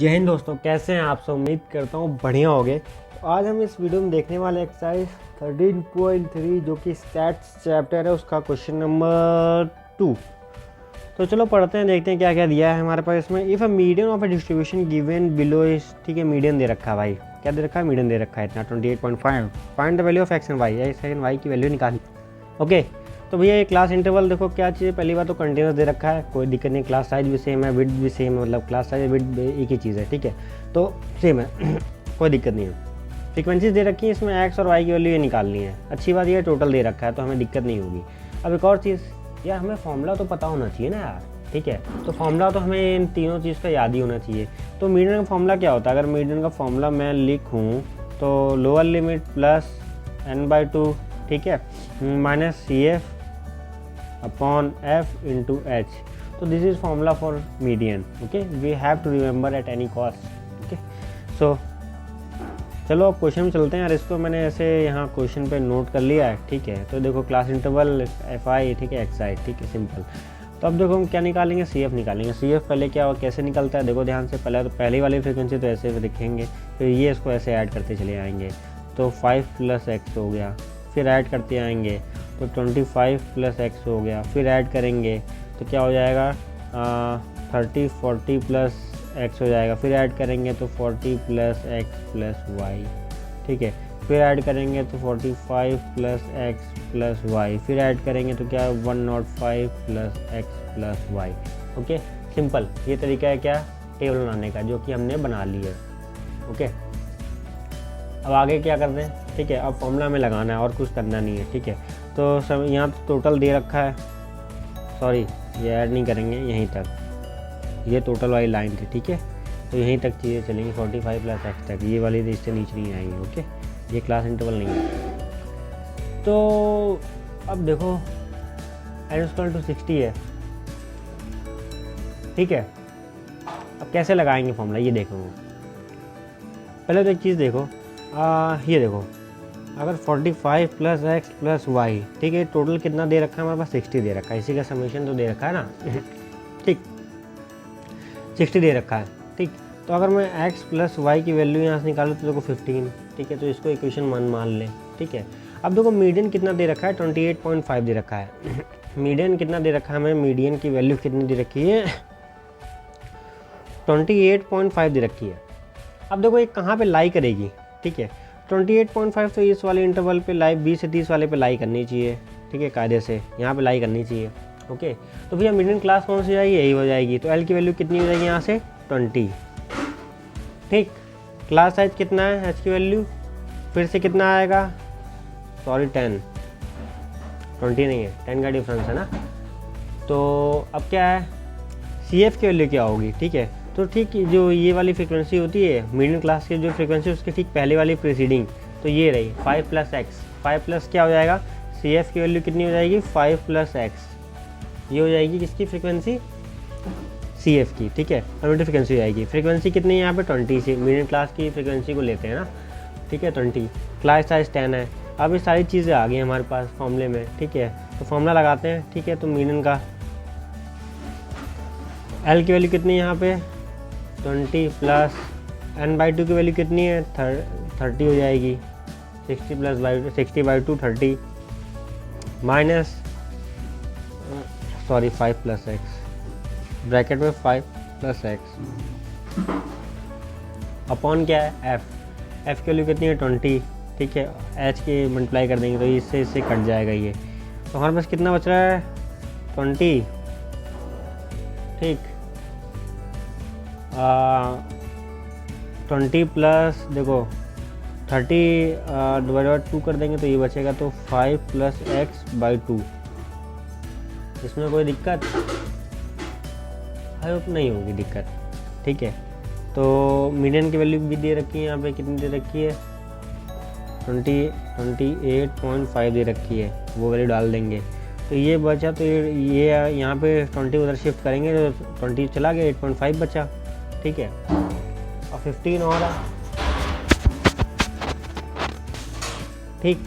जय हिंद दोस्तों, कैसे हैं आप सब। उम्मीद करता हूँ बढ़िया होंगे। तो आज हम इस वीडियो में देखने वाले एक्सरसाइज 13.3 जो कि स्टैट्स चैप्टर है, उसका क्वेश्चन नंबर 2। तो चलो पढ़ते हैं, देखते हैं क्या क्या दिया है हमारे पास इसमें। If a median of a distribution given below is, ठीक है, मीडियन दे रखा है भाई। क्या दे रखा है? मीडियन दे रखा है इतना 28.5। Find the value of x and y, x and y की वैल्यू निकाली। ओके, तो भैया ये क्लास इंटरवल देखो क्या चीज़ है। पहली बात तो कंटिन्यूस दे रखा है, कोई दिक्कत नहीं। क्लास साइज भी सेम है, विड्थ भी सेम है, मतलब क्लास साइज विड्थ एक ही चीज़ है, ठीक है, तो सेम है कोई दिक्कत नहीं है। फ्रीक्वेंसीज दे रखी है इसमें, एक्स और वाई की वैल्यू ये निकालनी है। अच्छी बात ये टोटल दे रखा है तो हमें दिक्कत नहीं होगी। अब एक और चीज़ यार, हमें फॉर्मूला तो पता होना चाहिए ना यार, ठीक है। तो फॉर्मूला तो हमें इन तीनों चीज़ का याद ही होना चाहिए। तो मीडियन का फॉर्मूला क्या होता है? अगर मीडियन का फॉर्मूला मैं लिखूँ तो लोअर लिमिट प्लस n/2, ठीक है, minus C F upon F into H. तो this is formula for median. Okay, we have to remember at any cost. Okay, so चलो अब क्वेश्चन में चलते हैं यार। इसको मैंने ऐसे यहाँ क्वेश्चन पे नोट कर लिया है, ठीक है। तो देखो क्लास इंटरवल एफ आई, ठीक है, एक्स आई, ठीक है, सिंपल। तो अब देखो हम क्या निकालेंगे? सी एफ निकालेंगे। सी एफ पहले क्या कैसे निकलता है देखो ध्यान से। पहले तो पहली वाली फ्रिक्वेंसी तो ऐसे लिखेंगे, फिर ये इसको ऐसे ऐड करते चले आएंगे। तो 5 + x हो गया, फिर ऐड करते आएंगे तो 25 + x हो गया, फिर ऐड करेंगे तो क्या हो जाएगा 30 40 + x हो जाएगा, फिर ऐड करेंगे तो 40 + x + y, ठीक है, फिर ऐड करेंगे तो 45 + x + y, फिर ऐड करेंगे तो क्या 105 + x + y। ओके, सिंपल ये तरीका है क्या, टेबल बनाने का, जो कि हमने बना ली है। ओके, अब आगे क्या करते हैं? ठीक है, अब फॉर्मूला में लगाना है और कुछ करना नहीं है, ठीक है। तो सब यहाँ तो टोटल दे रखा है, सॉरी ये ऐड नहीं करेंगे, यहीं तक ये टोटल वाली लाइन थी, ठीक है। तो यहीं तक चीज़ें चलेंगी 45 + x तक, ये वाली इससे नीचे नहीं आएंगी। ओके, ये क्लास इंटरवल नहीं है। तो अब देखो n = 60 है, ठीक है। अब कैसे लगाएंगे फॉर्मूला ये देखो। पहले तो एक चीज़ देखो, ये देखो, अगर 45 + x + y, ठीक है, टोटल कितना दे रखा है हमारे पास? 60 दे रखा है। इसी का समेशन तो दे रखा है ना ठीक, 60 दे रखा है, ठीक। तो अगर मैं x + y की वैल्यू यहाँ से निकालूँ तो देखो 15, ठीक है। तो इसको इक्वेशन 1 मान लें, ठीक है। अब देखो मीडियन कितना दे रखा है? 28.5 दे रखा है मीडियन कितना दे रखा है हमें? मीडियन की वैल्यू कितनी दे रखी है? 28.5 दे रखी है। अब देखो ये कहाँ पे लाई करेगी, ठीक है। 28.5 तो इस वाले इंटरवल पे लाई, 20 से 30 वाले पे लाई करनी चाहिए, ठीक है, कायदे से यहाँ पे लाई करनी चाहिए। ओके, तो भैया मीडियन क्लास कौन सी जाएगी? यही हो जाएगी। तो एल की वैल्यू कितनी हो जाएगी यहाँ से? 20, ठीक। क्लास साइज कितना है? एच की वैल्यू फिर से कितना आएगा? सॉरी 10, 20 नहीं है, 10 का डिफरेंस है ना। तो अब क्या है, सी एफ की वैल्यू क्या होगी? ठीक है, तो ठीक जो ये वाली फ्रीक्वेंसी होती है मीडियम क्लास की जो फ्रीक्वेंसी, उसके ठीक पहले वाली प्रीसीडिंग, तो ये रही 5 + x। 5 प्लस क्या हो जाएगा? सी एफ की वैल्यू कितनी हो जाएगी? 5 + x। ये हो जाएगी किसकी फ्रीक्वेंसी? सी एफ की, ठीक है, अनलिमिटेड फ्रीक्वेंसी हो जाएगी। फ्रीक्वेंसी कितनी है यहाँ पे? 20 से मीडियम क्लास की फ्रीक्वेंसी को लेते हैं ना, ठीक है, 20। क्लास साइज 10 है। अब ये सारी चीज़ें आ गई हमारे पास फॉर्मूले में, ठीक है। तो फॉर्मूला लगाते हैं, ठीक है। तो मीडियन का एल की वैल्यू कितनी है यहाँ पे? 20 प्लस n/2 की वैल्यू कितनी है? 30 हो जाएगी। 60/2 30 माइनस, सॉरी 5 + x, ब्रैकेट में 5 + x अपॉन क्या है? f की वैल्यू कितनी है? 20, ठीक है। h की मल्टीप्लाई कर देंगे तो इससे कट जाएगा ये। तो हमारे पास कितना बच रहा है? 20, ठीक। 20 प्लस देखो 30 /2 कर देंगे तो ये बचेगा, तो 5 + x/2। इसमें कोई दिक्कत है? नहीं होगी दिक्कत, ठीक है। तो मीडियन की वैल्यू भी दे रखी है यहाँ पे, कितनी दे रखी है? 28.5 दे रखी है, वो वैल्यू डाल देंगे तो ये बचा। तो ये यहाँ पे 20 उधर शिफ्ट करेंगे तो 20 चला गया, 8.5 बचा, ठीक है। और 15 और है, ठीक।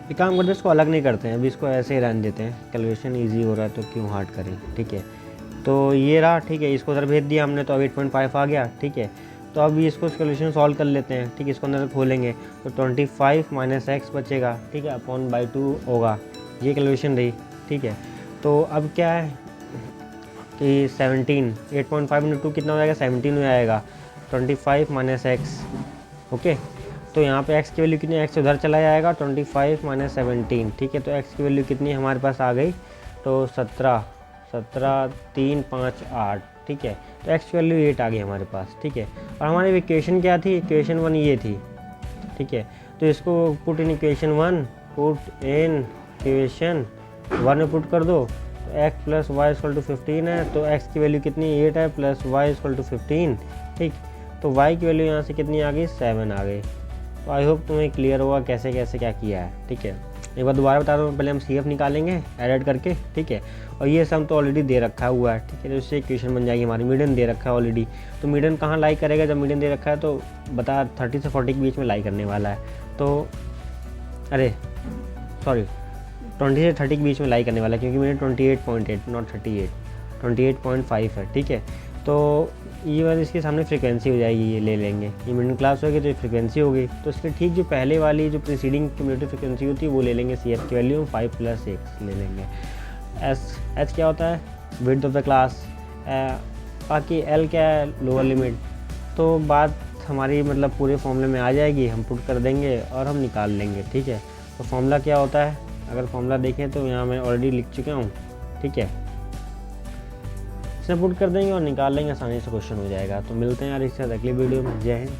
एक काम करते हैं, इसको अलग नहीं करते हैं अभी, इसको ऐसे ही रहने देते हैं। कैलकुलेशन इजी हो रहा है तो क्यों हार्ड करें, ठीक है। तो ये रहा, ठीक है, इसको उधर भेज दिया हमने तो अब 8.5 आ गया, ठीक है। तो अब इसको सोल्यूशन सॉल्व कर लेते हैं, ठीक है। इसको अंदर खोलेंगे तो 25 माइनस एक्स बचेगा, ठीक है, अपॉन बाई 2 होगा। ये कैलकुलेशन रही, ठीक है। तो अब क्या है कि 17, 8.5 इंटू 2 कितना हो जाएगा, 17 हो जाएगा। 25 माइनस एक्स, ओके। तो यहाँ पे x की वैल्यू कितनी, x उधर चला जाएगा, 25 माइनस 17, ठीक है। तो x की वैल्यू कितनी हमारे पास आ गई, तो 17, 3, 5, 8, ठीक है। तो x की वैल्यू 8 आ गई हमारे पास, ठीक है। और हमारी इक्वेशन क्या थी, इक्वेशन 1 ये थी, ठीक है। तो इसको put in equation 1, put in equation 1 में पुट कर दो, तो x plus y equal to 15 है। तो x की वैल्यू कितनी 8 है, प्लस वाई इक्वल टू 15, ठीक। तो y की वैल्यू यहाँ से कितनी आ गई, 7 आ गई। तो आई होप तुम्हें क्लियर होगा कैसे कैसे क्या किया है, ठीक है। एक बार दोबारा बता रहा हूँ, पहले हम CF निकालेंगे ऐड करके, ठीक है। और ये सम तो ऑलरेडी दे रखा हुआ है, ठीक है। तो इससे इक्वेशन बन जाएगी हमारी, मीडियन दे रखा है ऑलरेडी। तो मीडियन कहाँ लाई करेगा, जब मीडियन दे रखा है तो बता 30 से 40 के बीच में लाई करने वाला है। तो अरे सॉरी 20 से 30 के बीच में लाई करने वाला है, क्योंकि मैंने 28.8 नॉट 38, 28.5 है, ठीक है। तो ये वाली इसके सामने फ्रीक्वेंसी हो जाएगी, ये ले लेंगे, ये मिडिल क्लास होगी तो ये फ्रीक्वेंसी होगी। तो इसके ठीक जो पहले वाली जो प्रीसीडिंग क्यूमुलेटिव फ्रीक्वेंसी होती है वो ले लेंगे, CF की वैल्यू 5 + 6 ले लेंगे। H क्या होता है, विड्थ ऑफ द क्लास। बाकी L क्या है, लोअर लिमिट। तो बात हमारी मतलब पूरे फॉर्मूले में आ जाएगी, हम पुट कर देंगे और हम निकाल लेंगे, ठीक है। तो फॉर्मूला क्या होता है, अगर फॉर्मूला देखें तो यहाँ मैं ऑलरेडी लिख चुका हूँ, ठीक है। इसे पुट कर देंगे और निकाल लेंगे, आसानी से क्वेश्चन हो जाएगा। तो मिलते हैं यार इससे अगली वीडियो में। जय हिंद।